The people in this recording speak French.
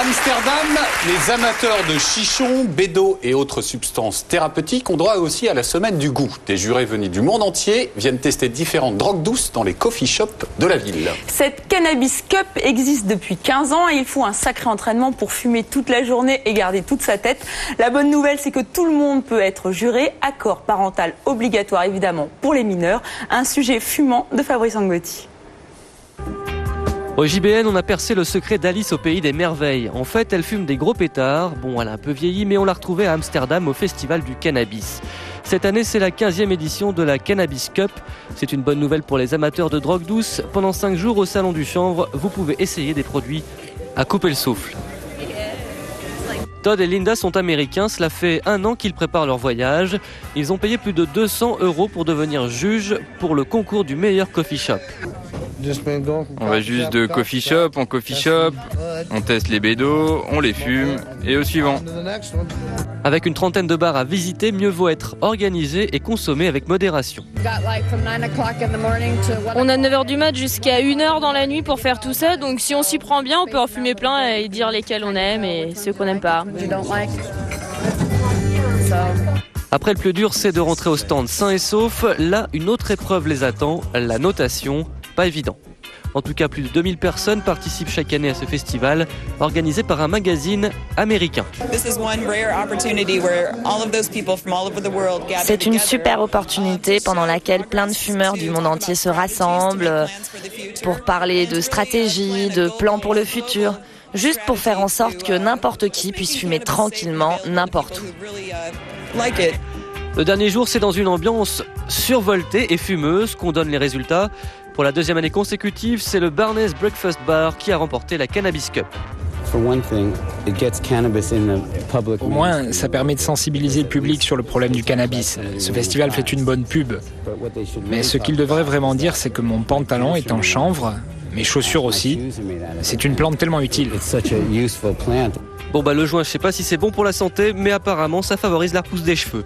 À Amsterdam, les amateurs de chichons, bédos et autres substances thérapeutiques ont droit aussi à la semaine du goût. Des jurés venus du monde entier viennent tester différentes drogues douces dans les coffee shops de la ville. Cette Cannabis Cup existe depuis 15 ans et il faut un sacré entraînement pour fumer toute la journée et garder toute sa tête. La bonne nouvelle, c'est que tout le monde peut être juré. Accord parental obligatoire évidemment pour les mineurs. Un sujet fumant de Fabrice Angotti. Au JBN, on a percé le secret d'Alice au pays des merveilles. En fait, elle fume des gros pétards. Bon, elle a un peu vieilli, mais on l'a retrouvée à Amsterdam au Festival du Cannabis. Cette année, c'est la 15e édition de la Cannabis Cup. C'est une bonne nouvelle pour les amateurs de drogue douce. Pendant 5 jours au Salon du Chanvre, vous pouvez essayer des produits à couper le souffle. Todd et Linda sont américains, cela fait 1 an qu'ils préparent leur voyage. Ils ont payé plus de 200 € pour devenir juges pour le concours du meilleur coffee shop. On va juste de coffee shop en coffee shop, on teste les bédos, on les fume et au suivant. Avec une trentaine de bars à visiter, mieux vaut être organisé et consommer avec modération. On a 9h du mat jusqu'à 1h dans la nuit pour faire tout ça, donc si on s'y prend bien, on peut en fumer plein et dire lesquels on aime et ceux qu'on n'aime pas. Après, le plus dur, c'est de rentrer au stand sain et sauf. Là, une autre épreuve les attend, la notation. Pas évident. En tout cas, plus de 2000 personnes participent chaque année à ce festival, organisé par un magazine américain. C'est une super opportunité pendant laquelle plein de fumeurs du monde entier se rassemblent pour parler de stratégie, de plans pour le futur, juste pour faire en sorte que n'importe qui puisse fumer tranquillement n'importe où. Le dernier jour, c'est dans une ambiance survoltée et fumeuse qu'on donne les résultats. Pour la 2e année consécutive, c'est le Barney's Breakfast Bar qui a remporté la Cannabis Cup. Au moins, ça permet de sensibiliser le public sur le problème du cannabis. Ce festival fait une bonne pub. Mais ce qu'il devrait vraiment dire, c'est que mon pantalon est en chanvre, mes chaussures aussi. C'est une plante tellement utile. Bon, le joint, je sais pas si c'est bon pour la santé, mais apparemment, ça favorise la repousse des cheveux.